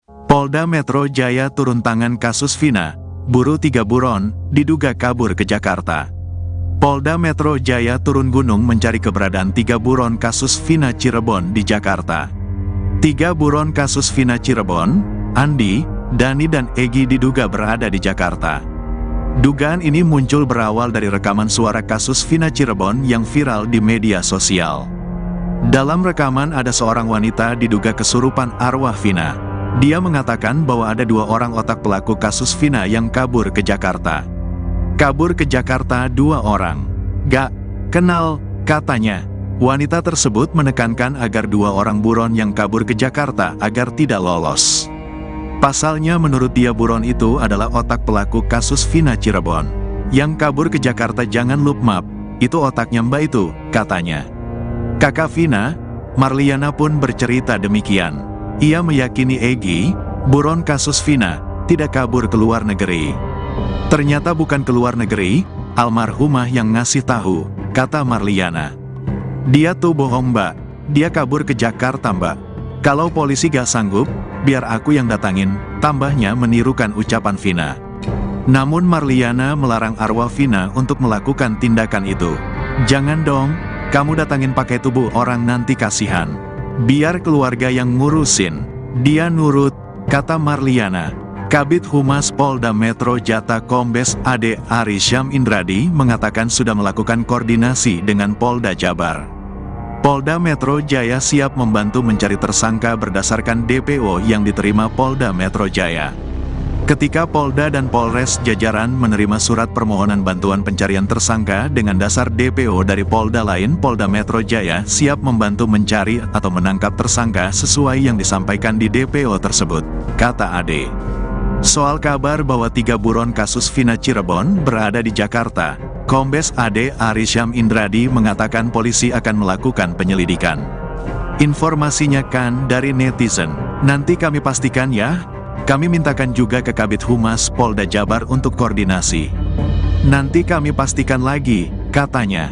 Polda Metro Jaya turun tangan kasus Vina, buru 3 buron, diduga kabur ke Jakarta. Polda Metro Jaya turun gunung mencari keberadaan 3 buron kasus Vina Cirebon di Jakarta. 3 buron kasus Vina Cirebon, Andi, Dani dan Egy diduga berada di Jakarta. Dugaan ini muncul berawal dari rekaman suara kasus Vina Cirebon yang viral di media sosial. Dalam rekaman ada seorang wanita diduga kesurupan arwah Vina. Dia mengatakan bahwa ada 2 orang otak pelaku kasus Vina yang kabur ke Jakarta. Kabur ke Jakarta 2 orang. Gak kenal, katanya. Wanita tersebut menekankan agar 2 orang buron yang kabur ke Jakarta agar tidak lolos. Pasalnya menurut dia buron itu adalah otak pelaku kasus Vina Cirebon. Yang kabur ke Jakarta jangan lupa, itu otaknya mbak itu, katanya. Kakak Vina, Marliana pun bercerita demikian. Ia meyakini Egy, buron kasus Vina, tidak kabur ke luar negeri. Ternyata bukan ke luar negeri, almarhumah yang ngasih tahu, kata Marliana. Dia tuh bohong mbak, dia kabur ke Jakarta mbak. Kalau polisi gak sanggup, biar aku yang datangin, tambahnya menirukan ucapan Vina. Namun Marliana melarang arwah Vina untuk melakukan tindakan itu. Jangan dong, kamu datangin pakai tubuh orang nanti kasihan. Biar keluarga yang ngurusin. Dia nurut, kata Marliana. Kabid Humas Polda Metro Jaya Kombes AD Arysyam Indradi mengatakan sudah melakukan koordinasi dengan Polda Jabar. Polda Metro Jaya siap membantu mencari tersangka berdasarkan DPO yang diterima Polda Metro Jaya. Ketika Polda dan Polres jajaran menerima surat permohonan bantuan pencarian tersangka dengan dasar DPO dari Polda lain, Polda Metro Jaya siap membantu mencari atau menangkap tersangka sesuai yang disampaikan di DPO tersebut, kata AD. Soal kabar bahwa 3 buron kasus Vina Cirebon berada di Jakarta, Kombes AD Arysyam Indradi mengatakan polisi akan melakukan penyelidikan. Informasinya kan dari netizen, nanti kami pastikan ya. Kami mintakan juga ke Kabid Humas Polda Jabar untuk koordinasi. Nanti kami pastikan lagi, katanya.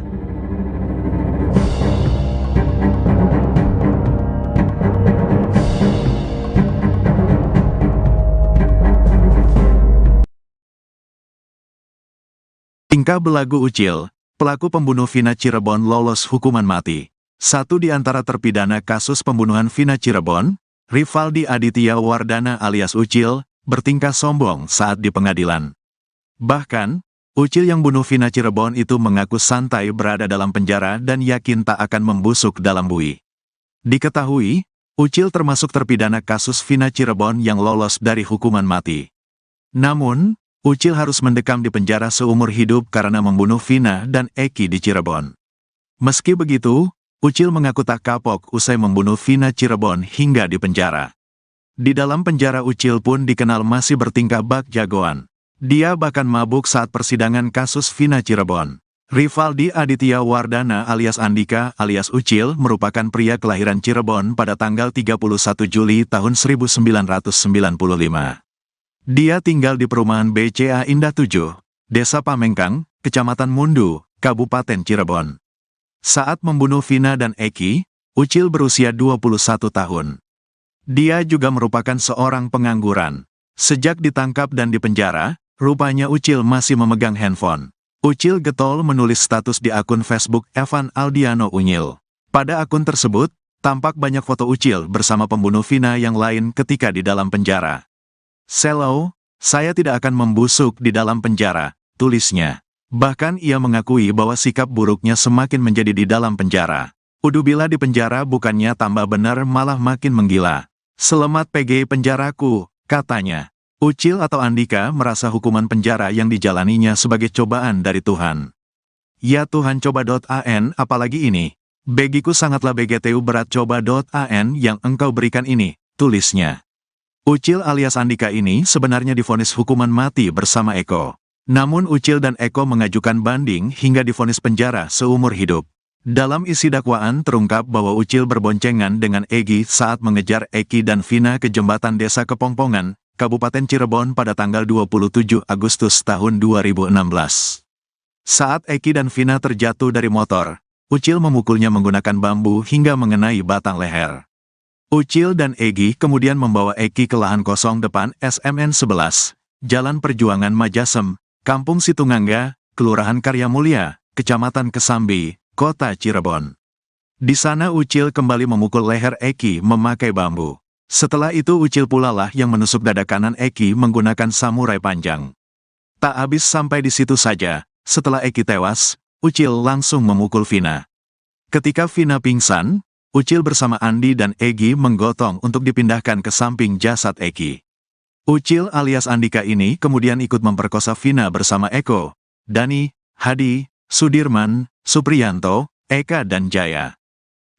Tingkah belagu Ucil, pelaku pembunuh Vina Cirebon lolos hukuman mati. Satu di antara terpidana kasus pembunuhan Vina Cirebon, Rivaldi Aditya Wardana alias Ucil, bertingkah sombong saat di pengadilan. Bahkan, Ucil yang bunuh Vina Cirebon itu mengaku santai berada dalam penjara dan yakin tak akan membusuk dalam bui. Diketahui, Ucil termasuk terpidana kasus Vina Cirebon yang lolos dari hukuman mati. Namun, Ucil harus mendekam di penjara seumur hidup karena membunuh Vina dan Egy di Cirebon. Meski begitu, Ucil mengaku tak kapok usai membunuh Vina Cirebon hingga di penjara. Di dalam penjara Ucil pun dikenal masih bertingkah bak jagoan. Dia bahkan mabuk saat persidangan kasus Vina Cirebon. Rivaldi Aditya Wardana alias Andika alias Ucil merupakan pria kelahiran Cirebon pada tanggal 31 Juli tahun 1995. Dia tinggal di perumahan BCA Indah 7, Desa Pamengkang, Kecamatan Mundu, Kabupaten Cirebon. Saat membunuh Vina dan Egy, Ucil berusia 21 tahun. Dia juga merupakan seorang pengangguran. Sejak ditangkap dan dipenjara, rupanya Ucil masih memegang handphone. Ucil getol menulis status di akun Facebook Evan Aldiano Unyil. Pada akun tersebut, tampak banyak foto Ucil bersama pembunuh Vina yang lain ketika di dalam penjara. "Selo, saya tidak akan membusuk di dalam penjara," tulisnya. Bahkan ia mengakui bahwa sikap buruknya semakin menjadi di dalam penjara. "Udubila di penjara bukannya tambah benar malah makin menggila. Selamat PG penjaraku," katanya. Ucil atau Andika merasa hukuman penjara yang dijalaninya sebagai cobaan dari Tuhan. "Ya Tuhan coba.an apalagi ini. Bagiku sangatlah BGTU berat coba.an yang engkau berikan ini," tulisnya. Ucil alias Andika ini sebenarnya divonis hukuman mati bersama Eko. Namun Ucil dan Eko mengajukan banding hingga divonis penjara seumur hidup. Dalam isi dakwaan terungkap bahwa Ucil berboncengan dengan Egy saat mengejar Egy dan Vina ke jembatan Desa Kepongpongan, Kabupaten Cirebon pada tanggal 27 Agustus tahun 2016. Saat Egy dan Vina terjatuh dari motor, Ucil memukulnya menggunakan bambu hingga mengenai batang leher. Ucil dan Egi kemudian membawa Eki ke lahan kosong depan SMN 11, Jalan Perjuangan Majasem, Kampung Situngangga, Kelurahan Karyamulya, Kecamatan Kesambi, Kota Cirebon. Di sana Ucil kembali memukul leher Eki memakai bambu. Setelah itu Ucil pula lah yang menusuk dada kanan Eki menggunakan samurai panjang. Tak habis sampai di situ saja, setelah Eki tewas, Ucil langsung memukul Vina. Ketika Vina pingsan, Ucil bersama Andi dan Egi menggotong untuk dipindahkan ke samping jasad Eki. Ucil alias Andika ini kemudian ikut memperkosa Vina bersama Eko, Dani, Hadi, Sudirman, Supriyanto, Eka dan Jaya.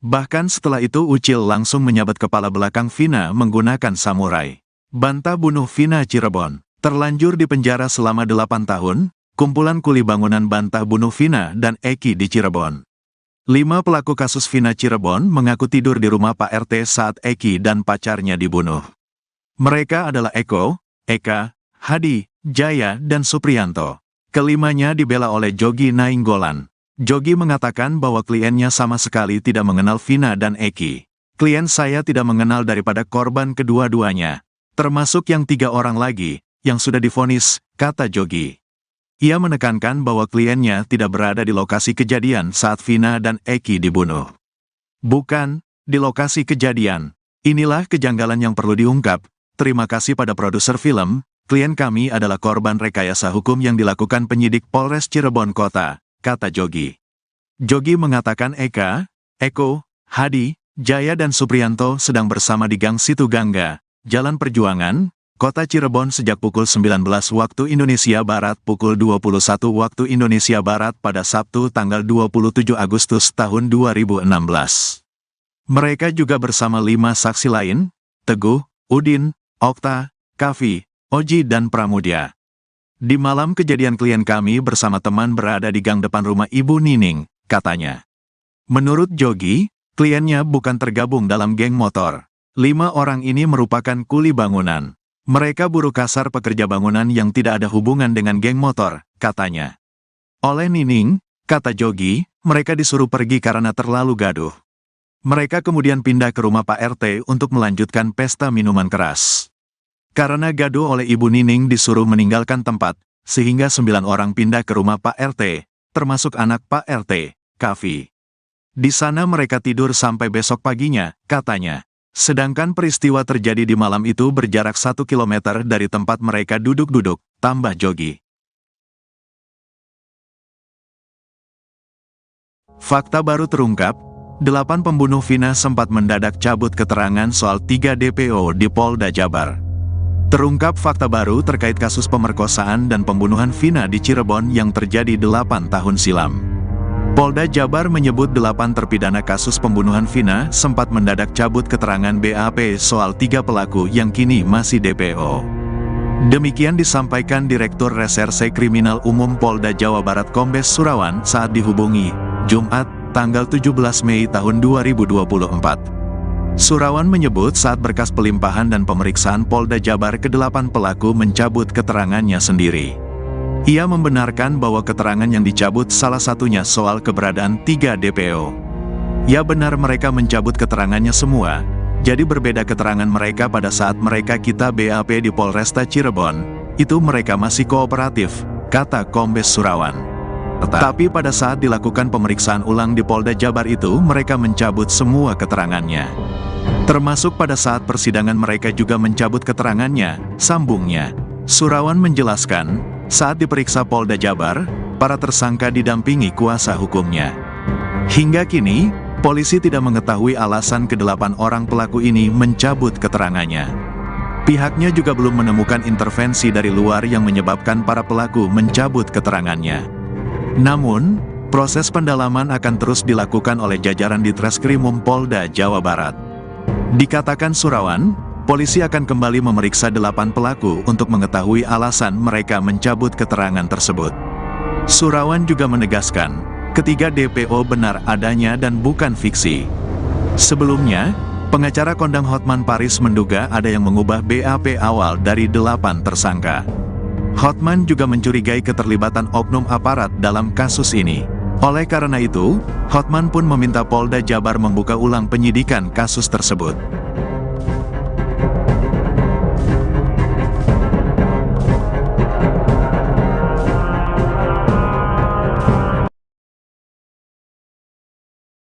Bahkan setelah itu Ucil langsung menyabat kepala belakang Vina menggunakan samurai. Banta bunuh Vina Cirebon. Terlanjur di penjara selama 8 tahun, kumpulan kuli bangunan bantah bunuh Vina dan Eki di Cirebon. 5 pelaku kasus Vina Cirebon mengaku tidur di rumah Pak RT saat Eki dan pacarnya dibunuh. Mereka adalah Eko, Eka, Hadi, Jaya, dan Supriyanto. Kelimanya dibela oleh Jogi Nainggolan. Jogi mengatakan bahwa kliennya sama sekali tidak mengenal Vina dan Eki. Klien saya tidak mengenal daripada korban kedua-duanya, termasuk yang 3 orang lagi, yang sudah divonis, kata Jogi. Ia menekankan bahwa kliennya tidak berada di lokasi kejadian saat Vina dan Eki dibunuh. Bukan, di lokasi kejadian. Inilah kejanggalan yang perlu diungkap. Terima kasih pada produser film, klien kami adalah korban rekayasa hukum yang dilakukan penyidik Polres Cirebon Kota, kata Jogi. Jogi mengatakan Eka, Eko, Hadi, Jaya dan Supriyanto sedang bersama di Gang Situngangga, Jalan Perjuangan, Kota Cirebon sejak pukul 19 waktu Indonesia Barat pukul 21 waktu Indonesia Barat pada Sabtu tanggal 27 Agustus tahun 2016. Mereka juga bersama 5 saksi lain, Teguh, Udin, Okta, Kavi, Oji dan Pramudya. Di malam kejadian klien kami bersama teman berada di gang depan rumah Ibu Nining, katanya. Menurut Jogi, kliennya bukan tergabung dalam geng motor. 5 orang ini merupakan kuli bangunan. Mereka buruh kasar pekerja bangunan yang tidak ada hubungan dengan geng motor, katanya. Oleh Nining, kata Jogi, mereka disuruh pergi karena terlalu gaduh. Mereka kemudian pindah ke rumah Pak RT untuk melanjutkan pesta minuman keras. Karena gaduh oleh Ibu Nining disuruh meninggalkan tempat, sehingga 9 orang pindah ke rumah Pak RT, termasuk anak Pak RT, Kavi. Di sana mereka tidur sampai besok paginya, katanya. Sedangkan peristiwa terjadi di malam itu berjarak 1 kilometer dari tempat mereka duduk-duduk, tambah Jogi. Fakta baru terungkap, 8 pembunuh Vina sempat mendadak cabut keterangan soal 3 DPO di Polda Jabar. Terungkap fakta baru terkait kasus pemerkosaan dan pembunuhan Vina di Cirebon yang terjadi 8 tahun silam. Polda Jabar menyebut 8 terpidana kasus pembunuhan Vina sempat mendadak cabut keterangan BAP soal 3 pelaku yang kini masih DPO. Demikian disampaikan Direktur Reserse Kriminal Umum Polda Jawa Barat Kombes Surawan saat dihubungi, Jumat, tanggal 17 Mei tahun 2024. Surawan menyebut saat berkas pelimpahan dan pemeriksaan Polda Jabar ke-8 pelaku mencabut keterangannya sendiri. Ia membenarkan bahwa keterangan yang dicabut salah satunya soal keberadaan 3 DPO. Ya benar mereka mencabut keterangannya semua, jadi berbeda keterangan mereka pada saat mereka kita BAP di Polresta Cirebon, itu mereka masih kooperatif, kata Kombes Surawan. Tapi pada saat dilakukan pemeriksaan ulang di Polda Jabar itu mereka mencabut semua keterangannya. Termasuk pada saat persidangan mereka juga mencabut keterangannya, sambungnya. Surawan menjelaskan, saat diperiksa Polda Jabar, para tersangka didampingi kuasa hukumnya. Hingga kini, polisi tidak mengetahui alasan ke-8 orang pelaku ini mencabut keterangannya. Pihaknya juga belum menemukan intervensi dari luar yang menyebabkan para pelaku mencabut keterangannya. Namun, proses pendalaman akan terus dilakukan oleh jajaran Ditreskrimum Polda Jawa Barat. Dikatakan Surawan, polisi akan kembali memeriksa 8 pelaku untuk mengetahui alasan mereka mencabut keterangan tersebut. Surawan juga menegaskan, ketiga DPO benar adanya dan bukan fiksi. Sebelumnya, pengacara kondang Hotman Paris menduga ada yang mengubah BAP awal dari 8 tersangka. Hotman juga mencurigai keterlibatan oknum aparat dalam kasus ini. Oleh karena itu, Hotman pun meminta Polda Jabar membuka ulang penyidikan kasus tersebut.